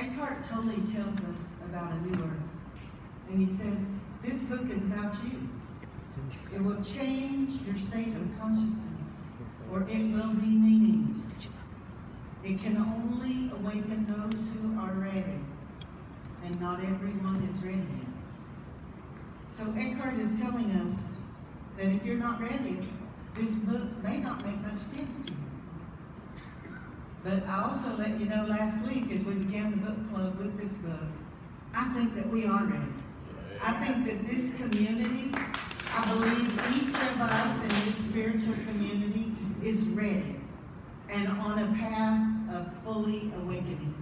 Eckhart Tolle tells us about a new earth. And he says, this book is about you. It will change your state of consciousness, or it will be meaningless. It can only awaken those who are ready, and not everyone is ready. So Eckhart is telling us that if you're not ready, this book may not make much sense to you. But I also let you know last week as we began the book club with this book, I think that we are ready. I think that this community, I believe each of us in this spiritual community is ready and on a path of fully awakening.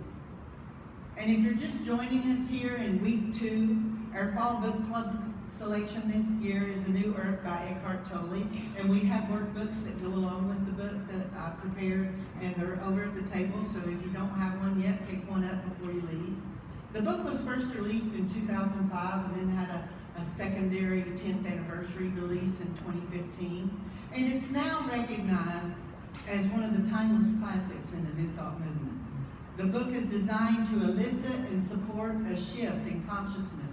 And if you're just joining us here in week 2, our fall book club selection this year is A New Earth by Eckhart Tolle, and we have workbooks that go along with the book that I prepared, and they're over at the table, so if you don't have one yet, pick one up before you leave. The book was first released in 2005 and then had a secondary 10th anniversary release in 2015, and it's now recognized as one of the timeless classics in the New Thought movement. The book is designed to elicit and support a shift in consciousness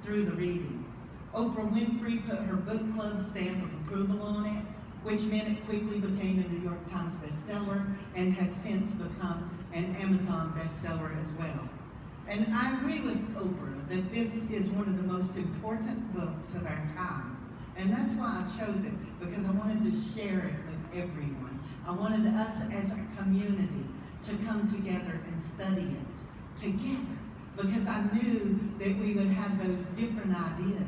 through the reading. Oprah Winfrey put her book club stamp of approval on it, which meant it quickly became a New York Times bestseller and has since become an Amazon bestseller as well. And I agree with Oprah that this is one of the most important books of our time. And that's why I chose it, because I wanted to share it with everyone. I wanted us as a community to come together and study it together, because I knew that we would have those different ideas,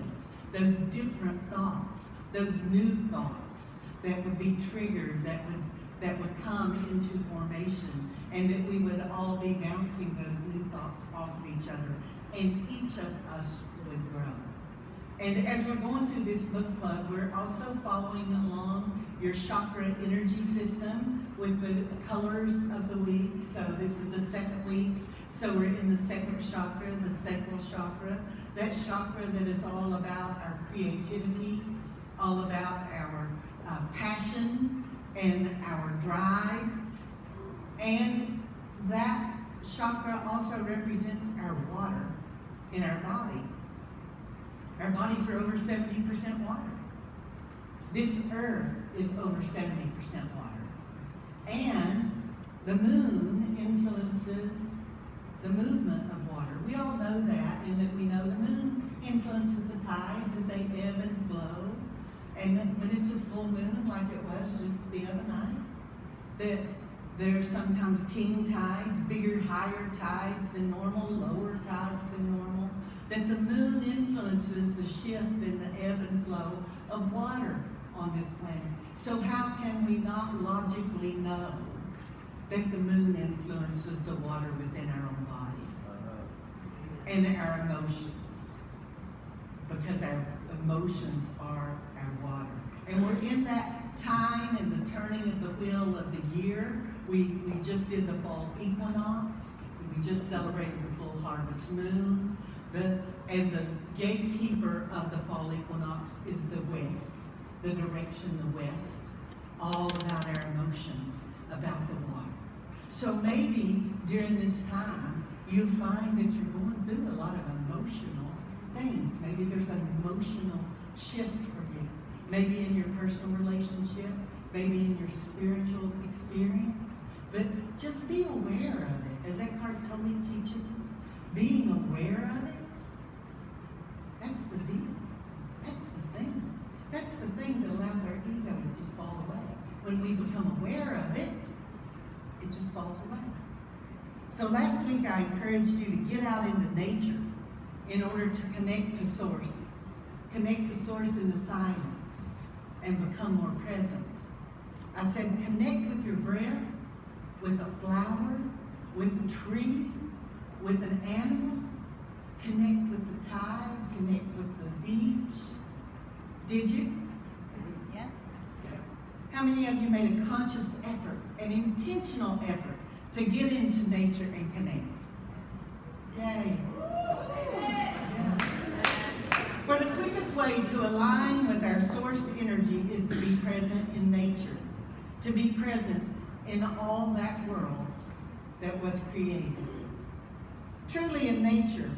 those different thoughts, those new thoughts that would be triggered, that would come into formation, and that we would all be bouncing those new thoughts off of each other, and each of us would grow. And as we're going through this book club, we're also following along your chakra energy system with the colors of the week. So this is the second week. So we're in the second chakra, the sacral chakra. That chakra that is all about our creativity, all about our passion and our drive. And that chakra also represents our water in our body. Our bodies are over 70% water. This earth is over 70% water. And the moon influences the movement of water. We all know that, and that we know the moon influences the tides, and they ebb and flow. And when it's a full moon, like it was just the other night, that there's sometimes king tides, bigger, higher tides than normal, lower tides than normal, that the moon influences the shift in the ebb and flow of water on this planet. So how can we not logically know that the moon influences the water within our own body and our emotions? Because our emotions are our water. And we're in that time in the turning of the wheel of the year. We just did the fall equinox. We just celebrated the full harvest moon. And the gatekeeper of the fall equinox is the west, the direction the west, all about our emotions, about the water. So maybe during this time, you find that you're going through a lot of emotional things. Maybe there's an emotional shift for you. Maybe in your personal relationship, maybe in your spiritual experience. But just be aware of it. As Eckhart Tolle teaches us, being aware of it, that's the deal. That's the thing. That's the thing that allows our ego to just fall away. When we become aware of it, it just falls away. So last week I encouraged you to get out into nature in order to connect to Source. Connect to Source in the silence and become more present. I said connect with your breath, with a flower, with a tree, with an animal. Connect with the tide, connect with the beach. Did you? Yeah. How many of you made a conscious effort, an intentional effort, to get into nature and connect? Yay. Yeah. For the quickest way to align with our source energy is to be present in nature, to be present in all that world that was created. Truly in nature.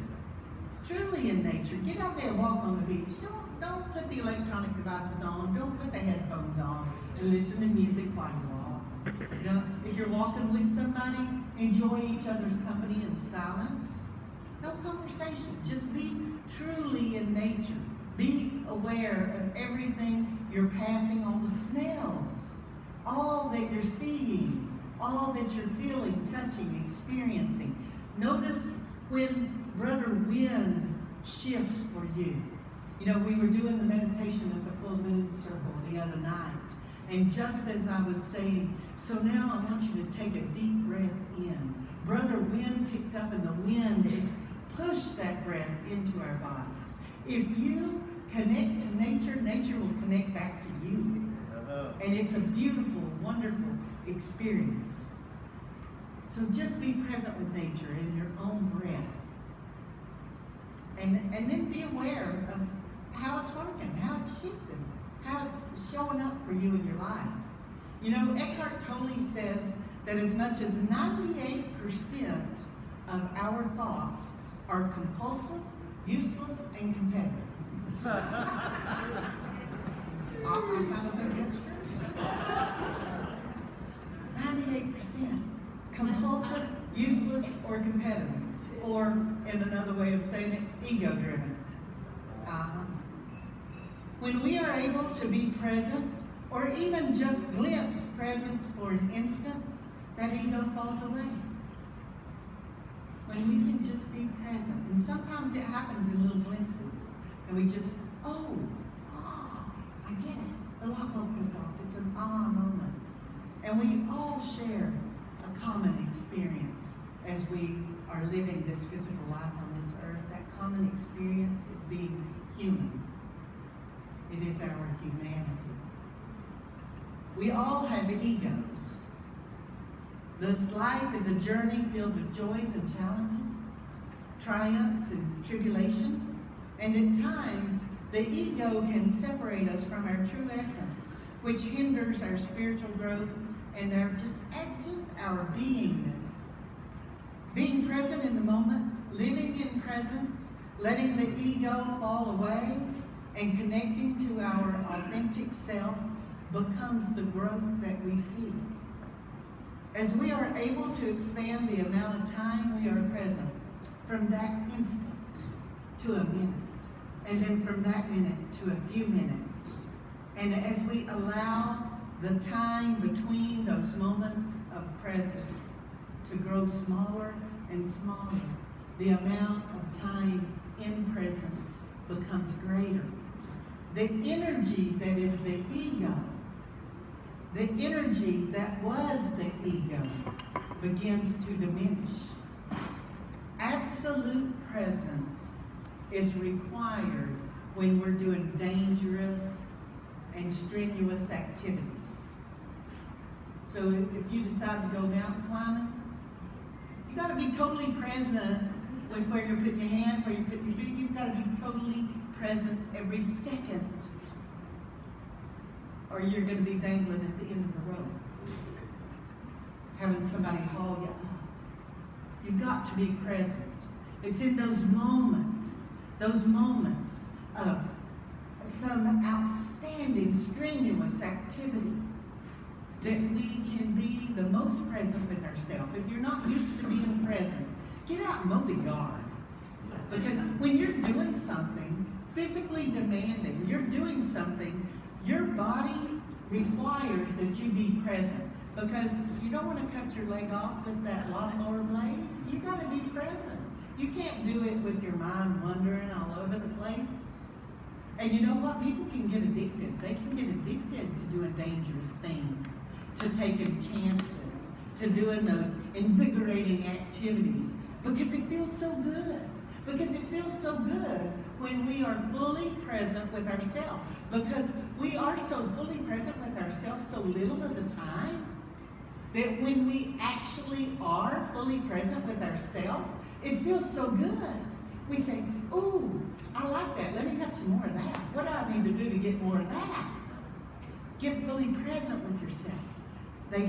Truly in nature. Get out there and walk on the beach. Don't put the electronic devices on. Don't put the headphones on and listen to music while you walk. You know, if you're walking with somebody, enjoy each other's company in silence. No conversation. Just be truly in nature. Be aware of everything you're passing, all the smells, all that you're seeing, all that you're feeling, touching, experiencing. Notice when Brother Wind shifts for you. You know, we were doing the meditation at the full moon circle the other night, and just as I was saying, so now I want you to take a deep breath in. Brother Wind picked up, and the wind just pushed that breath into our bodies. If you connect to nature, nature will connect back to you. And it's a beautiful, wonderful experience. So just be present with nature in your own breath. And then be aware of how it's working, how it's shifting, how it's showing up for you in your life. You know, Eckhart Tolle says that as much as 98% of our thoughts are compulsive, useless, and competitive. I kind of think that's true. 98% compulsive, useless, or competitive. Or, in another way of saying it, ego-driven. When we are able to be present, or even just glimpse presence for an instant, that ego falls away. When we can just be present. And sometimes it happens in little glimpses. And we just, I get it. The light bulb goes off. It's an moment. And we all share a common experience as we are living this physical life on this earth. That common experience is being human. It is our humanity. We all have egos. This life is a journey filled with joys and challenges, triumphs and tribulations, and at times the ego can separate us from our true essence, which hinders our spiritual growth and just our beingness. Being present in the moment, living in presence, letting the ego fall away, and connecting to our authentic self becomes the growth that we see. As we are able to expand the amount of time we are present, from that instant to a minute, and then from that minute to a few minutes, and as we allow the time between those moments of presence to grow smaller and smaller, the amount of time in presence becomes greater. The energy that is the ego, the energy that was the ego, begins to diminish. Absolute presence is required when we're doing dangerous and strenuous activities. So if you decide to go mountain climbing, you got to be totally present with where you're putting your hand, where you're putting your feet. You've got to be totally present every second, or you're going to be dangling at the end of the rope, having somebody haul you up. You've got to be present. It's in those moments of some outstanding, strenuous activity that we can be the most present with ourselves. If you're not used to being present, get out and mow the yard. Because when you're doing something physically demanding, you're doing something, your body requires that you be present. Because you don't want to cut your leg off with that lawnmower blade. You got to be present. You can't do it with your mind wandering all over the place. And you know what? People can get addicted. They can get addicted to doing dangerous things, to taking chances, to doing those invigorating activities. Because it feels so good. Because it feels so good when we are fully present with ourselves. Because we are so fully present with ourselves so little of the time, that when we actually are fully present with ourselves, it feels so good. We say, ooh, I like that. Let me have some more of that. What do I need to do to get more of that? Get fully present with yourself. They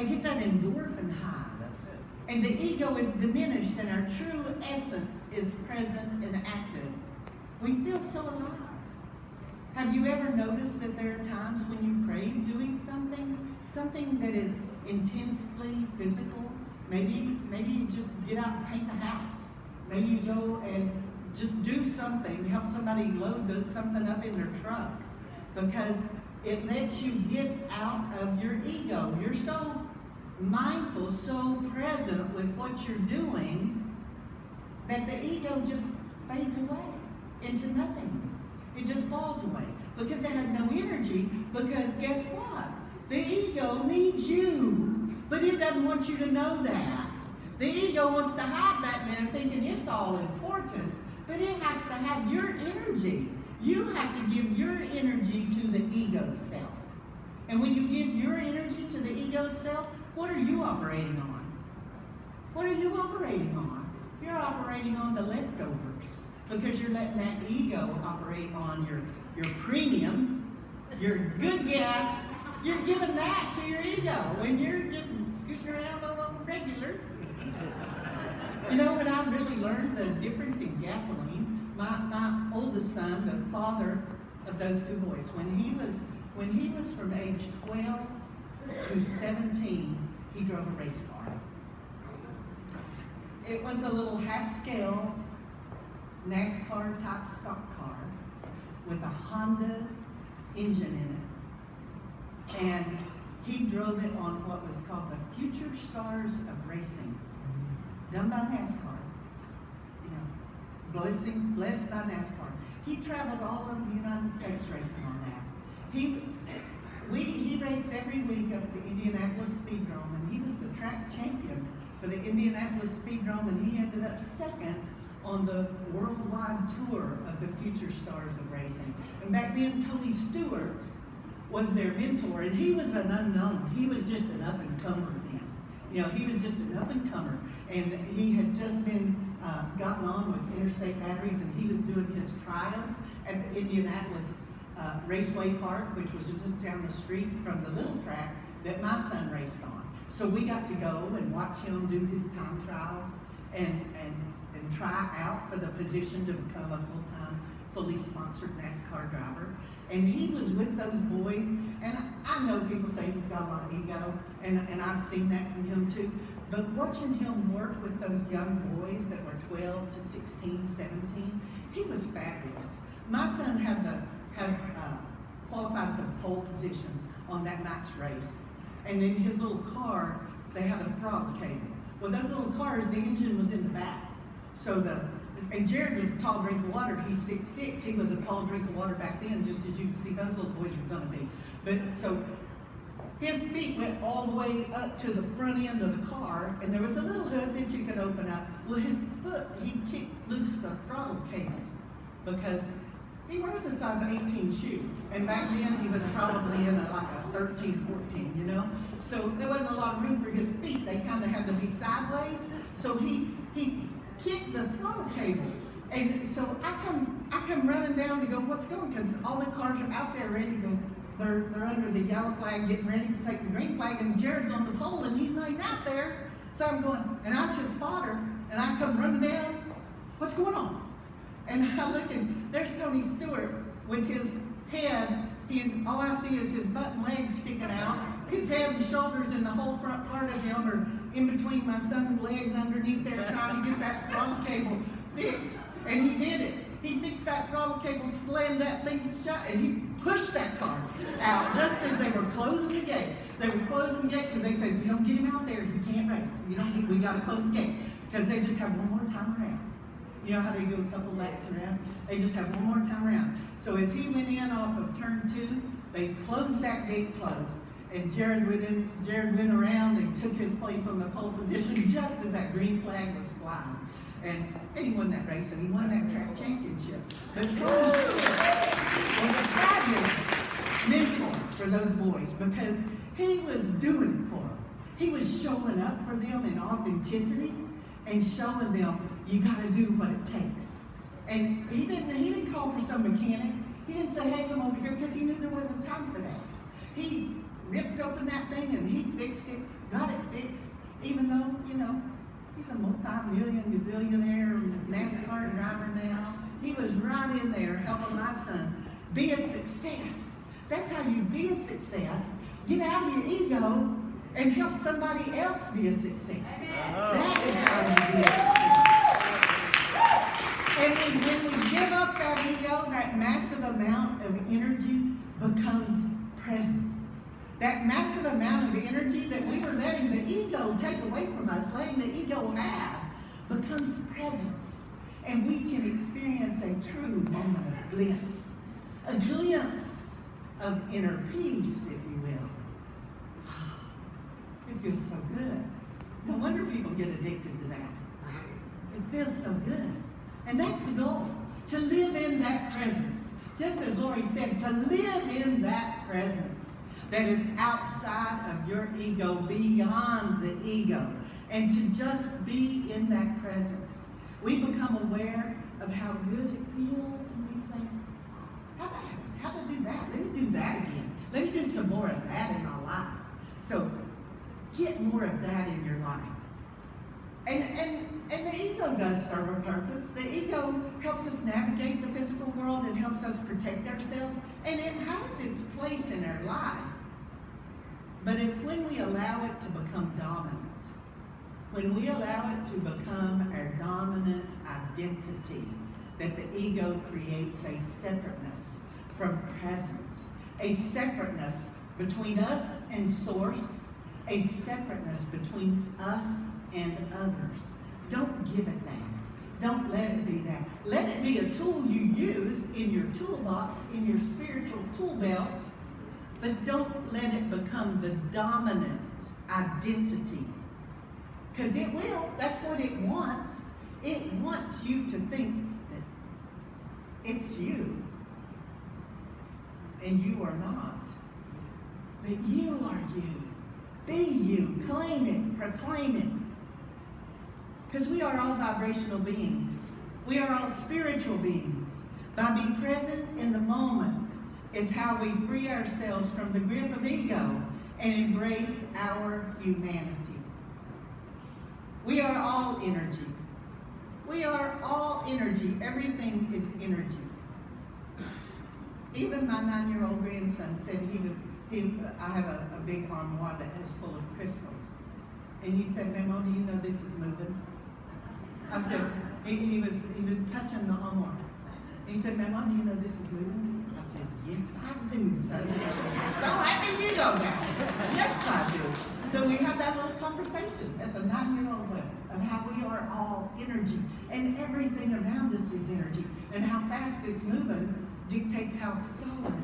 get that endorphin high. That's it. And the ego is diminished and our true essence is present and active. We feel so alive. Have you ever noticed that there are times when you crave doing something that is intensely physical? Maybe you just get out and paint the house. Maybe you go and just do something, help somebody load something up in their truck, because it lets you get out of your ego. You're so mindful, so present with what you're doing, that the ego just fades away into nothingness. It just falls away because it has no energy, because guess what? The ego needs you, but it doesn't want you to know that. The ego wants to hide that there thinking it's all important, but it has to have your energy. You have to give your energy to the ego self. And when you give your energy to the ego self, what are you operating on? What are you operating on? You're operating on the leftovers, because you're letting that ego operate on your premium, your good gas. You're giving that to your ego when you're just scooting around on a regular. You know, when I really learned the difference in gasolines, my oldest son, the father of those two boys, when he was from age 12 to 17, he drove a race car. It was a little half-scale NASCAR type stock car with a Honda engine in it. And he drove it on what was called the Future Stars of Racing, done by NASCAR. You know, blessed by NASCAR. He traveled all over the United States racing on that. He raced every week up at the Indianapolis Speedrome, and he was the track champion for the Indianapolis Speedrome, and he ended up second on the worldwide tour of the Future Stars of Racing. And back then, Tony Stewart was their mentor, and he was an unknown. He was just an up-and-comer then. You know, he was just an up-and-comer, and he had just been gotten on with Interstate Batteries, and he was doing his trials at the Indianapolis Raceway Park, which was just down the street from the little track that my son raced on. So we got to go and watch him do his time trials and try out for the position to become a full-time, fully sponsored NASCAR driver. And he was with those boys, and I know people say he's got a lot of ego, and I've seen that from him too. But watching him work with those young boys that were 12 to 16, 17, he was fabulous. My son had qualified for the pole position on that night's race. And in his little car, they had a throttle cable. Well, those little cars, the engine was in the back. And Jared was a tall drink of water. He's 6'6". He was a tall drink of water back then, just as you can see those little boys are gonna be. But so his feet went all the way up to the front end of the car, and there was a little hood that you could open up. Well, his foot, he kicked loose the throttle cable because he wears a size 18 shoe. And back then he was probably in like a 13, 14, you know? So there wasn't a lot of room for his feet. They kind of had to be sideways. So he kicked the throttle cable. And so I come running down to go, what's going? Because all the cars are out there ready to go. They're under the yellow flag, getting ready to take the green flag, and Jared's on the pole, and he's not even out there. So I'm going, and I was his spotter, and I come running down, what's going on? And I look, and there's Tony Stewart with his head. All I see is his butt and legs sticking out. His head and shoulders and the whole front part of him are in between my son's legs underneath there trying to get that throttle cable fixed. And he did it. He fixed that throttle cable, slammed that thing shut, and he pushed that car out just as they were closing the gate. They were closing the gate because they said, if you don't get him out there, you can't race. We got to close the gate because they just have one more time around. You know how they do a couple laps around? They just have one more time around. So as he went in off of turn 2, they closed that gate closed. And Jared went around and took his place on the pole position just as that green flag was flying. And he won that race, and he won that track championship. But Tony was a fabulous mentor for those boys because he was doing it for them. He was showing up for them in authenticity and showing them you got to do what it takes. And he didn't call for some mechanic. He didn't say, hey, come over here, because he knew there wasn't time for that. He ripped open that thing and he fixed it, got it fixed, even though, He's a multi-million gazillionaire NASCAR driver now. He was right in there helping my son be a success. That's how you be a success. Get out of your ego and help somebody else be a success. That is how you be a success. And when we give up that ego, that massive amount of energy becomes presence. That massive amount of energy that we were letting the ego take away from us, letting the ego have, becomes presence. And we can experience a true moment of bliss, a glimpse of inner peace, if you will. It feels so good. No wonder people get addicted to that. It feels so good. And that's the goal, to live in that presence. Just as Lori said, to live in that presence that is outside of your ego, beyond the ego, and to just be in that presence. We become aware of how good it feels, and we say, how to do that? Let me do that again. Let me do some more of that in my life. So get more of that in your life. And the ego does serve a purpose. The ego helps us navigate the physical world. It helps us protect ourselves. And it has its place in our life. But it's when we allow it to become dominant. When we allow it to become our dominant identity, that the ego creates a separateness from presence. A separateness between us and source. A separateness between us and others. Don't give it that. Don't let it be that. Let it be a tool you use in your toolbox, in your spiritual tool belt, but don't let it become the dominant identity. Because it will. That's what it wants. It wants you to think that it's you. And you are not. But you are you. Be you. Claim it. Proclaim it. Because we are all vibrational beings. We are all spiritual beings. By being present in the moment is how we free ourselves from the grip of ego and embrace our humanity. We are all energy. We are all energy. Everything is energy. Even my 9-year-old grandson said I have a big armoire that is full of crystals. And he said, Mamo, do you know this is moving? I said, he was touching the armoire. He said, Mamo, do you know this is moving? I said, yes, I do, son. So happy you know that. Yes, I do. So we had that little conversation at the 9-year-old level of how we are all energy. And everything around us is energy. And how fast it's moving dictates how solid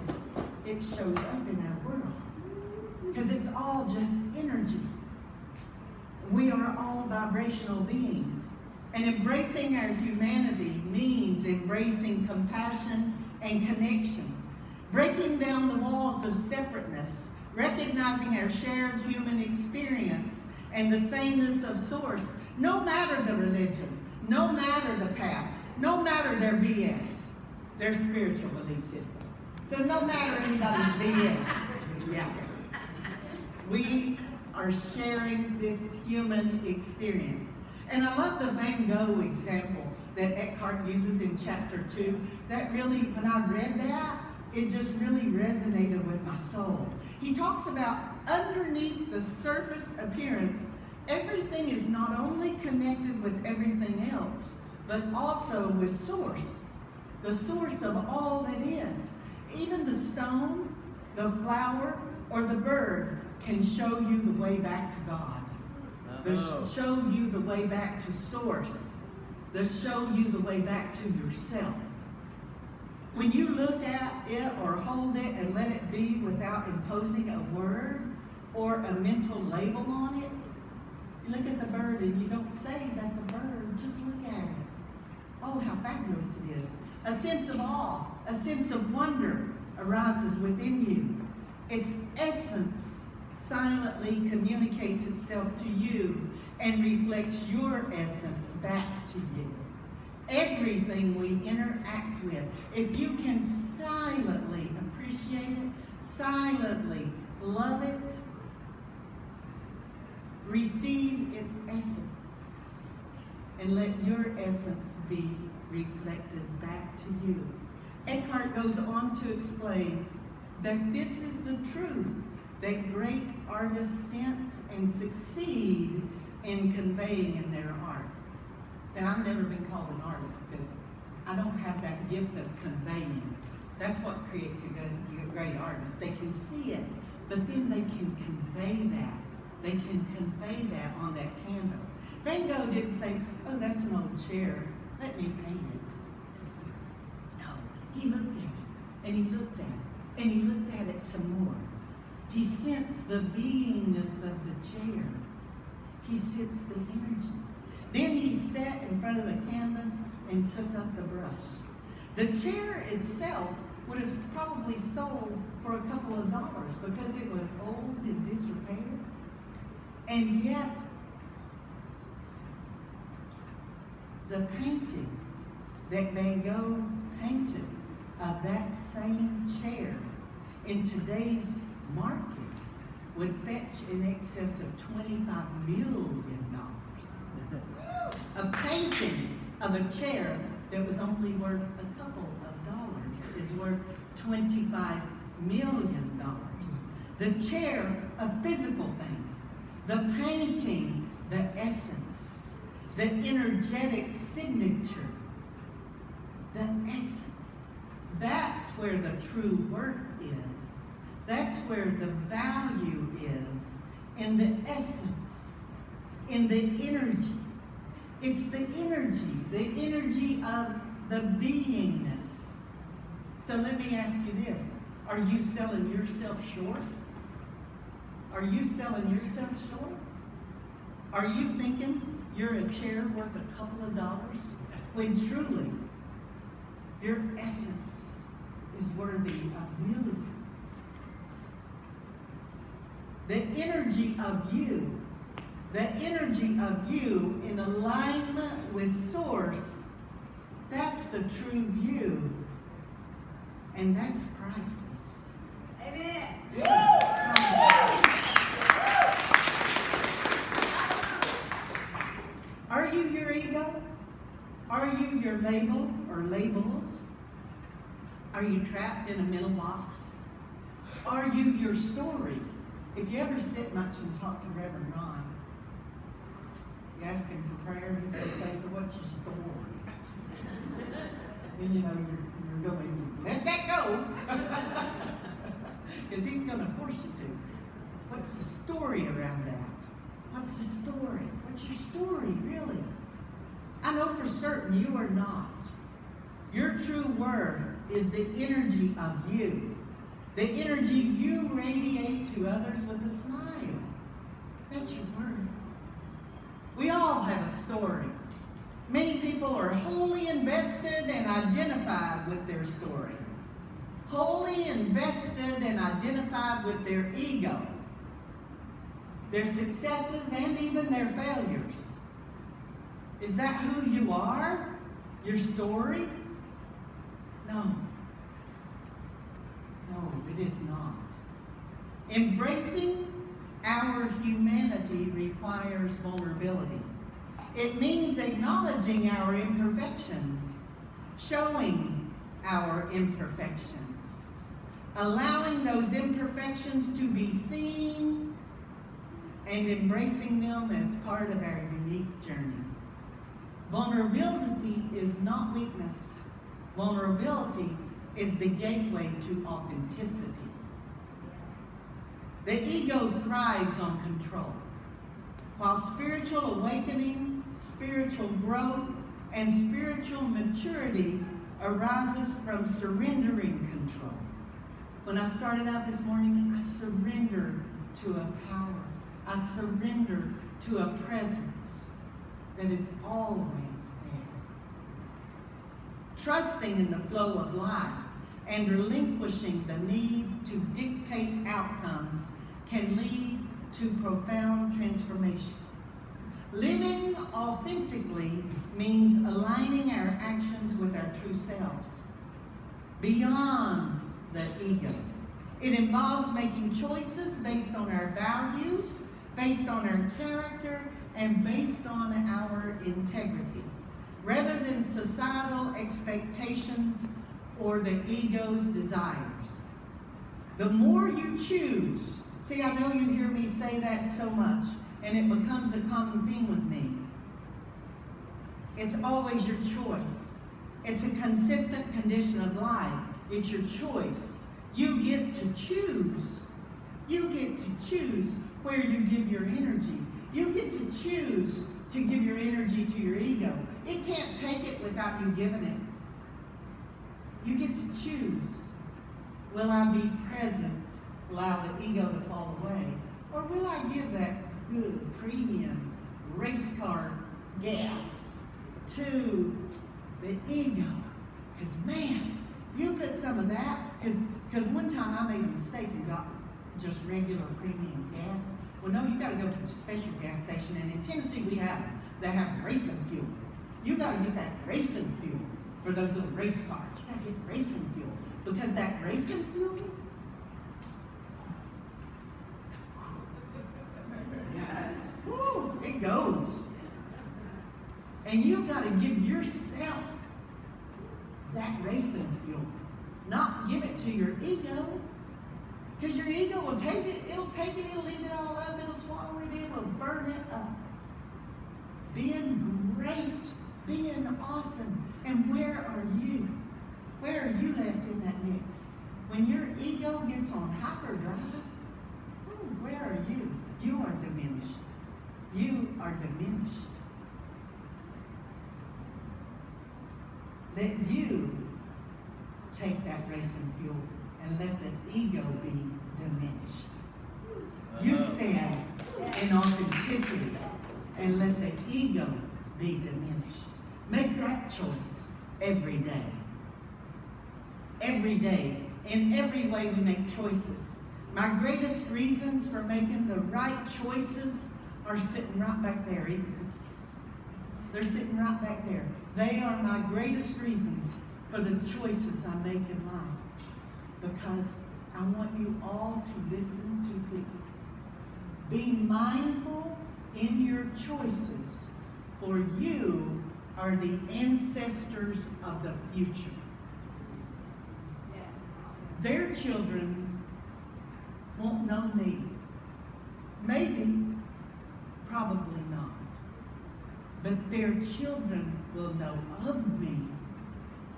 it shows up in our world. Because it's all just energy. We are all vibrational beings. And embracing our humanity means embracing compassion and connection. Breaking down the walls of separateness. Recognizing our shared human experience and the sameness of source. No matter the religion. No matter the path. No matter their BS. Their spiritual belief system. So no matter anybody's BS. Yeah. We are sharing this human experience. And I love the Van Gogh example that Eckhart uses in chapter 2. That really, when I read that, it just really resonated with my soul. He talks about underneath the surface appearance, everything is not only connected with everything else, but also with source. The source of all that is. Even the stone, the flower, or the bird can show you the way back to God. Show you the way back to source. They'll show you the way back to yourself. When you look at it or hold it and let it be without imposing a word or a mental label on it, you look at the bird and you don't say that's a bird, just look at it. Oh, how fabulous it is. A sense of awe, a sense of wonder arises within you. Its essence silently communicates itself to you and reflects your essence back to you. Everything we interact with, if you can silently appreciate it, silently love it, receive its essence, and let your essence be reflected back to you. Eckhart goes on to explain that this is the truth that great artists sense and succeed in conveying in their art. Now, I've never been called an artist because I don't have that gift of conveying. That's what creates a great artist. They can see it, but then they can convey that. They can convey that on that canvas. Van Gogh didn't say, oh, that's an old chair, let me paint it. No, he looked at it, and he looked at it, and he looked at it some more. He sensed the beingness of the chair. He sensed the energy. Then he sat in front of the canvas and took up the brush. The chair itself would have probably sold for a couple of dollars because it was old and disrepair. And yet, the painting that Van Gogh painted of that same chair in today's market would fetch in excess of $25 million. A painting of a chair that was only worth a couple of dollars is worth $25 million. The chair, a physical thing. The painting, the essence. The energetic signature. The essence. That's where the true worth is. That's where the value is, in the essence, in the energy. It's the energy of the beingness. So let me ask you this. Are you selling yourself short? Are you selling yourself short? Are you thinking you're a chair worth a couple of dollars? When truly, your essence is worthy of millions. The energy of you in alignment with Source, that's the true you, and that's priceless. Amen. Are you your ego? Are you your label or labels? Are you trapped in a mental box? Are you your story? If you ever sit much and talk to Reverend Ron, you ask him for prayer, he's going to say, so what's your story? And you know, you're going, let that go. Because he's going to force you to. What's the story around that? What's the story? What's your story, really? I know for certain you are not. Your true worth is the energy of you. The energy you radiate to others with a smile. That's your worth. We all have a story. Many people are wholly invested and identified with their story. Wholly invested and identified with their ego, their successes, and even their failures. Is that who you are? Your story? No. No, it is not. Embracing our humanity requires vulnerability. It means acknowledging our imperfections, showing our imperfections, allowing those imperfections to be seen, and embracing them as part of our unique journey. Vulnerability is not weakness. Vulnerability is the gateway to authenticity. The ego thrives on control, while spiritual awakening, spiritual growth, and spiritual maturity arises from surrendering control. When I started out this morning, I surrendered to a power. I surrendered to a presence that is always there. Trusting in the flow of life and relinquishing the need to dictate outcomes can lead to profound transformation. Living authentically means aligning our actions with our true selves, beyond the ego. It involves making choices based on our values, based on our character, and based on our integrity, rather than societal expectations or the ego's desires. The more you choose, see, I know you hear me say that so much, and it becomes a common theme with me. It's always your choice. It's a consistent condition of life. It's your choice. You get to choose. You get to choose where you give your energy. You get to choose to give your energy to your ego. It can't take it without you giving it. You get to choose. Will I be present, allow the ego to fall away? Or will I give that good, premium, race car gas to the ego? Because, man, you put some of that, because one time I made a mistake and got just regular premium gas. Well, no, you got to go to the special gas station, and in Tennessee we have them. They have racing fuel. You got to get that racing fuel for those little race cars. You got to get racing fuel, because that racing fuel, woo, it goes. And you got to give yourself that racing fuel, not give it to your ego. Because your ego will take it, it'll eat it all up, it'll swallow it, it will burn it up. Being great, being awesome. And where are you? Where are you left in that mix? When your ego gets on hyperdrive, where are you? You are diminished. You are diminished. That you take that racing fuel and let the ego be diminished. You stand in authenticity and let the ego be diminished. Make that choice every day. Every day. In every way we make choices. My greatest reasons for making the right choices are sitting right back there eating cookies. They're sitting right back there. They are my greatest reasons for the choices I make in life. Because I want you all to listen to this. Be mindful in your choices, for you are the ancestors of the future. Yes. Their children won't know me. Maybe, probably not. But their children will know of me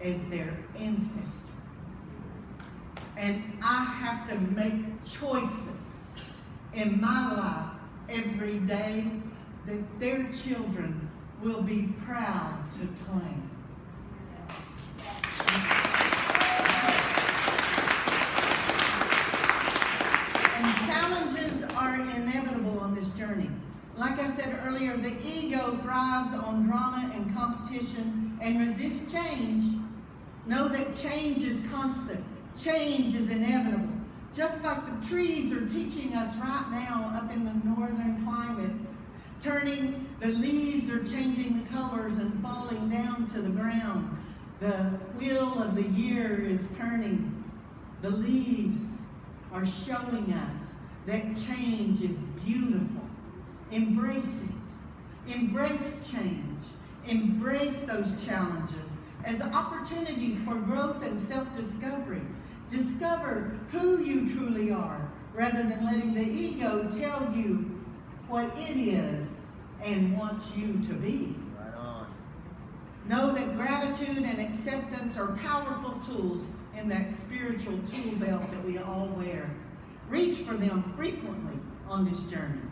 as their ancestor. And I have to make choices in my life every day that their children will be proud to claim. And challenges are inevitable on this journey. Like I said earlier, the ego thrives on drama and competition and resists change. Know that change is constant. Change is inevitable. Just like the trees are teaching us right now up in the northern climates, turning, the leaves are changing the colors and falling down to the ground. The wheel of the year is turning. The leaves are showing us that change is beautiful. Embrace it. Embrace change. Embrace those challenges as opportunities for growth and self-discovery. Discover who you truly are, rather than letting the ego tell you what it is and wants you to be. Right on. Know that gratitude and acceptance are powerful tools in that spiritual tool belt that we all wear. Reach for them frequently on this journey.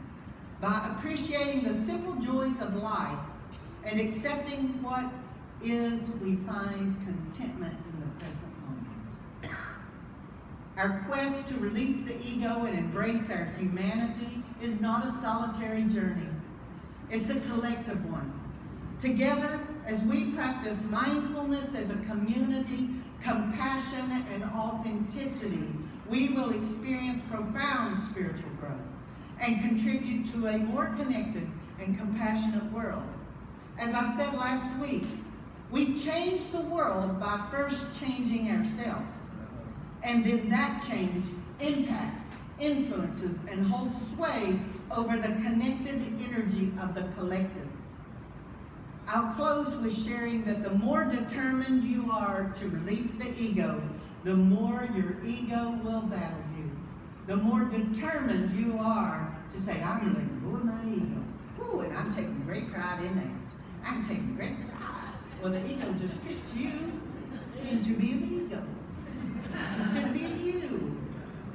By appreciating the simple joys of life and accepting what is, we find contentment in the present moment. Our quest to release the ego and embrace our humanity is not a solitary journey. It's a collective one. Together, as we practice mindfulness as a community, compassion and authenticity, we will experience profound spiritual growth and contribute to a more connected and compassionate world. As I said last week, we change the world by first changing ourselves. And then that change impacts influences, and holds sway over the connected energy of the collective. I'll close with sharing that the more determined you are to release the ego, the more your ego will battle you. The more determined you are to say, I'm letting go of my ego. Ooh, and I'm taking great pride in that. I'm taking great pride. Well, the ego just tricked you into being ego instead of being you.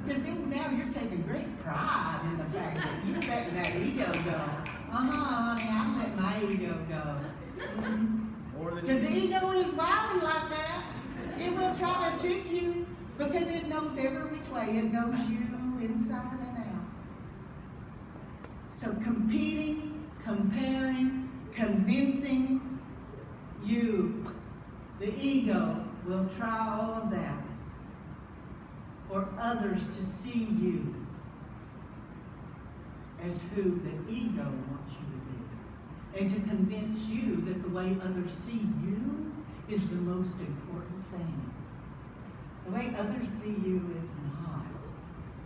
Because then now you're taking great pride in the fact that you're letting that ego go. Honey, I'm letting my ego go. Because the ego is wily like that. It will try to trick you because it knows every which way. It knows you inside and out. So competing, comparing, convincing you, the ego will try all of that for others to see you as who the ego wants you to be, and to convince you that the way others see you is the most important thing. The way others see you is not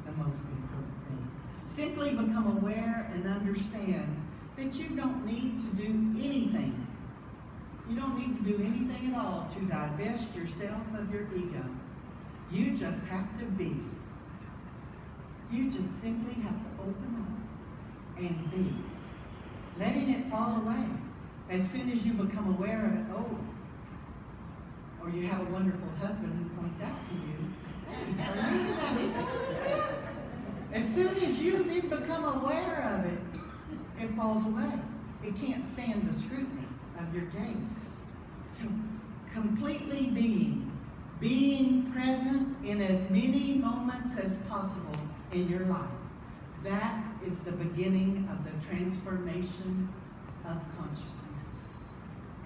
the most important thing. Simply become aware and understand that you don't need to do anything. You don't need to do anything at all to divest yourself of your ego. You just have to be. You just simply have to open up and be. Letting it fall away. As soon as you become aware of it, or you have a wonderful husband who points out to you, hey, are you that ego? As soon as you then become aware of it, it falls away. It can't stand the scrutiny of your gaze. So completely being present in as many moments as possible in your life. That is the beginning of the transformation of consciousness.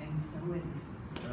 And so it is.